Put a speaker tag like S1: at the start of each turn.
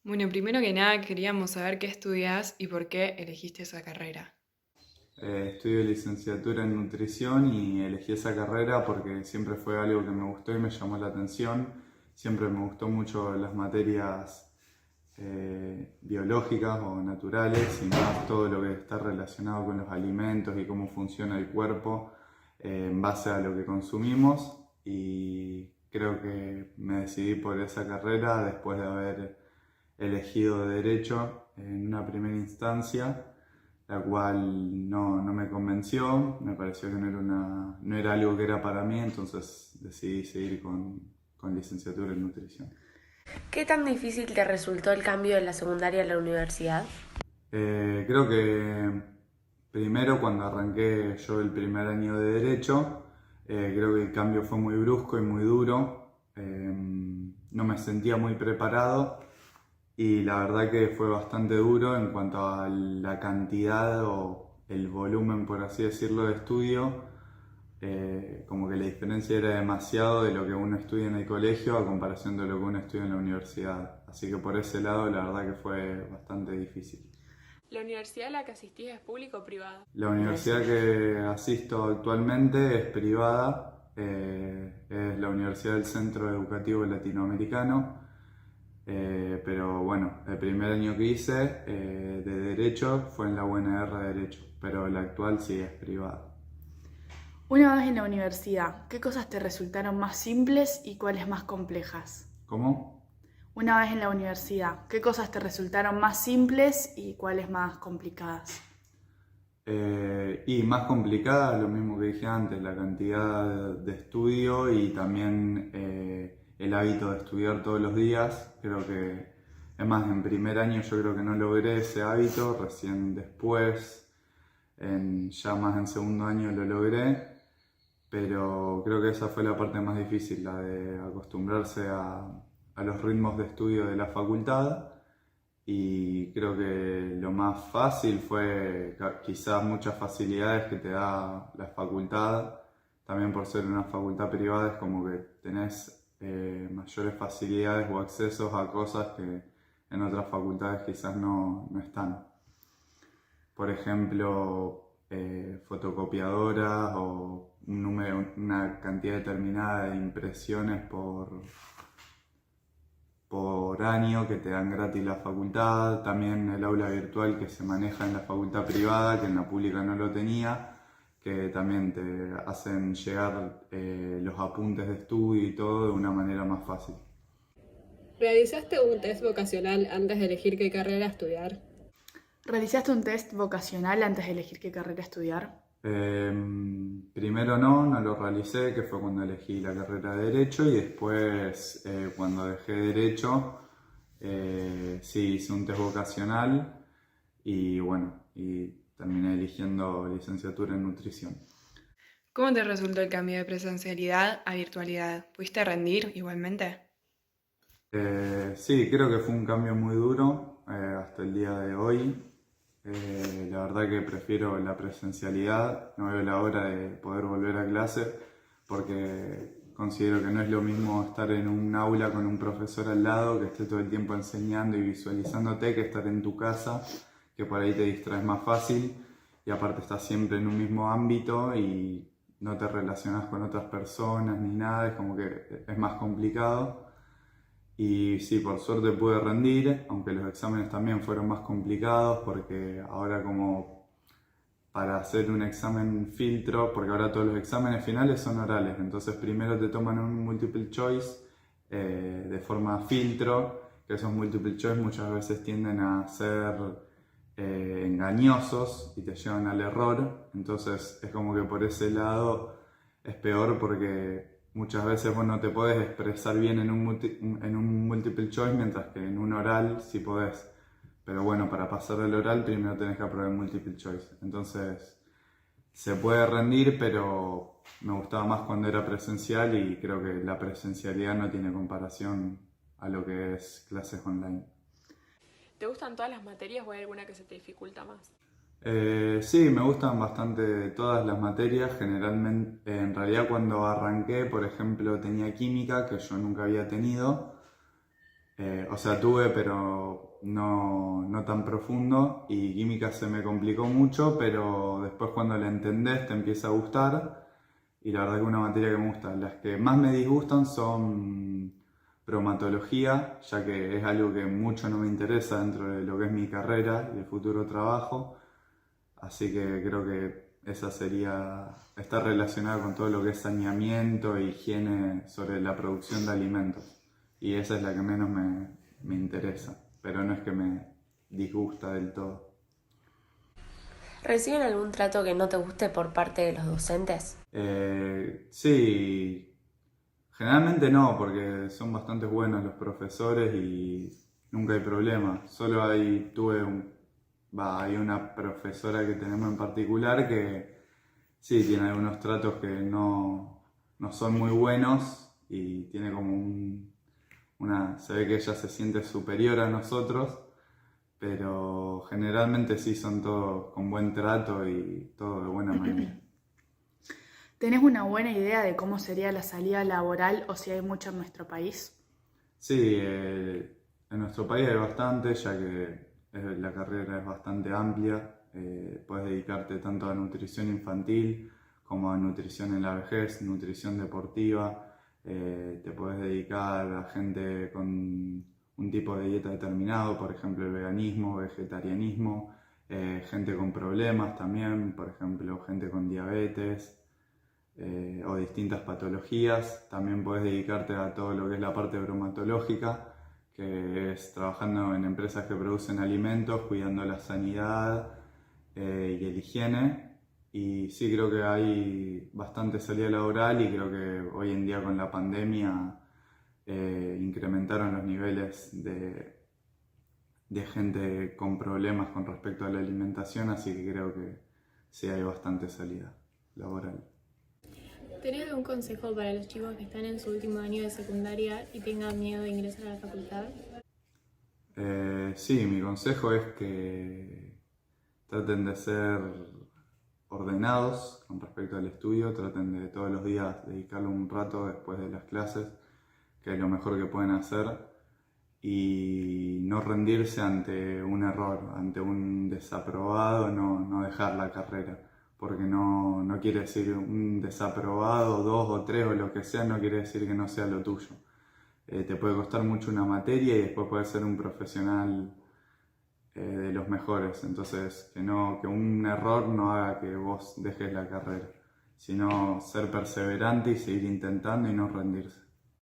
S1: Bueno, primero que nada queríamos saber qué estudias y por qué elegiste esa carrera.
S2: Estudio licenciatura en nutrición y elegí esa carrera porque siempre fue algo que me gustó y me llamó la atención. Siempre me gustó mucho las materias biológicas o naturales y más todo lo que está relacionado con los alimentos y cómo funciona el cuerpo en base a lo que consumimos. Y creo que me decidí por esa carrera después de haber elegido derecho en una primera instancia, la cual no me convenció, me pareció que no era algo que era para mí, entonces decidí seguir con licenciatura en nutrición.
S3: ¿Qué tan difícil te resultó el cambio de la secundaria a la universidad?
S2: Creo que primero cuando arranqué yo el primer año de derecho, creo que el cambio fue muy brusco y muy duro, no me sentía muy preparado y la verdad que fue bastante duro en cuanto a la cantidad o el volumen, por así decirlo, de estudio. Como que la diferencia era demasiado de lo que uno estudia en el colegio a comparación de lo que uno estudia en la universidad. Así que por ese lado la verdad que fue bastante difícil.
S1: ¿La universidad a la que asistís es pública o privada?
S2: La universidad que asisto actualmente es privada, es la Universidad del Centro Educativo Latinoamericano. Pero bueno, el primer año que hice de Derecho fue en la UNR de Derecho, pero la actual sí es privada.
S4: Una vez en la universidad, ¿qué cosas te resultaron más simples y cuáles más complejas?
S2: ¿Cómo?
S4: Una vez en la universidad, ¿qué cosas te resultaron más simples y cuáles más complicadas?
S2: Y más complicada, lo mismo que dije antes, la cantidad de estudio y también el hábito de estudiar todos los días. Creo que, es más, en primer año yo creo que no logré ese hábito, recién después, ya más en segundo año lo logré. Pero creo que esa fue la parte más difícil, la de acostumbrarse a los ritmos de estudio de la facultad. Y creo que lo más fácil fue quizás muchas facilidades que te da la facultad. También por ser una facultad privada es como que tenés mayores facilidades o accesos a cosas que en otras facultades quizás no están. Por ejemplo, fotocopiadoras o una cantidad determinada de impresiones por año que te dan gratis la facultad, también el aula virtual que se maneja en la facultad privada, que en la pública no lo tenía, que también te hacen llegar los apuntes de estudio y todo de una manera más fácil.
S1: ¿Realizaste un test vocacional antes de elegir qué carrera estudiar?
S4: ¿Realizaste un test vocacional antes de elegir qué carrera estudiar?
S2: Primero no lo realicé, que fue cuando elegí la carrera de Derecho, y después cuando dejé Derecho, sí hice un test vocacional y bueno, y terminé eligiendo licenciatura en nutrición.
S1: ¿Cómo te resultó el cambio de presencialidad a virtualidad? ¿Pudiste rendir igualmente?
S2: Sí, creo que fue un cambio muy duro hasta el día de hoy. La verdad que prefiero la presencialidad, no veo la hora de poder volver a clase porque considero que no es lo mismo estar en un aula con un profesor al lado que esté todo el tiempo enseñando y visualizándote que estar en tu casa, que por ahí te distraes más fácil y aparte estás siempre en un mismo ámbito y no te relacionas con otras personas ni nada, es como que es más complicado. Y sí, por suerte pude rendir, aunque los exámenes también fueron más complicados porque ahora como para hacer un examen filtro, porque ahora todos los exámenes finales son orales, entonces primero te toman un multiple choice de forma filtro, que esos multiple choice muchas veces tienden a ser engañosos y te llevan al error, entonces es como que por ese lado es peor porque muchas veces vos no te podés expresar bien en un multiple choice, mientras que en un oral sí podés. Pero bueno, para pasar el oral primero tenés que aprobar el multiple choice. Entonces se puede rendir, pero me gustaba más cuando era presencial y creo que la presencialidad no tiene comparación a lo que es clases online.
S1: ¿Te gustan todas las materias o hay alguna que se te dificulta más?
S2: Sí, me gustan bastante todas las materias. Generalmente, en realidad cuando arranqué, por ejemplo, tenía química, que yo nunca había tenido. O sea, tuve, pero no tan profundo, y química se me complicó mucho, pero después cuando la entendés te empieza a gustar, y la verdad que es una materia que me gusta. Las que más me disgustan son bromatología, ya que es algo que mucho no me interesa dentro de lo que es mi carrera y el futuro trabajo, así que creo que esa está relacionada con todo lo que es saneamiento e higiene sobre la producción de alimentos. Y esa es la que menos me interesa, pero no es que me disgusta del todo.
S3: ¿Reciben algún trato que no te guste por parte de los docentes?
S2: Sí, generalmente no, porque son bastante buenos los profesores y nunca hay problema. Solo hay una profesora que tenemos en particular que sí tiene algunos tratos que no son muy buenos, y tiene como se ve que ella se siente superior a nosotros, pero generalmente sí son todos con buen trato y todo de buena manera.
S4: ¿Tenés una buena idea de cómo sería la salida laboral o si hay mucho en nuestro país?
S2: Sí, en nuestro país hay bastante, ya que la carrera es bastante amplia. Puedes dedicarte tanto a nutrición infantil como a nutrición en la vejez, nutrición deportiva. Te puedes dedicar a gente con un tipo de dieta determinado, por ejemplo el veganismo, vegetarianismo. Gente con problemas también, por ejemplo gente con diabetes. O distintas patologías. También puedes dedicarte a todo lo que es la parte bromatológica, que es trabajando en empresas que producen alimentos, cuidando la sanidad y el higiene. Y sí, creo que hay bastante salida laboral, y creo que hoy en día con la pandemia incrementaron los niveles de gente con problemas con respecto a la alimentación, así que creo que sí hay bastante salida laboral.
S5: ¿Tenés algún consejo para los chicos que están en su último año de secundaria y tengan miedo de ingresar a la facultad?
S2: Sí, mi consejo es que traten de ser ordenados con respecto al estudio, traten de todos los días dedicarle un rato después de las clases, que es lo mejor que pueden hacer, y no rendirse ante un error, ante un desaprobado, no dejar la carrera, porque no quiere decir un desaprobado, 2 o 3 o lo que sea, no quiere decir que no sea lo tuyo. Te puede costar mucho una materia y después puedes ser un profesional de los mejores, entonces que un error no haga que vos dejes la carrera, sino ser perseverante y seguir intentando y no rendirse.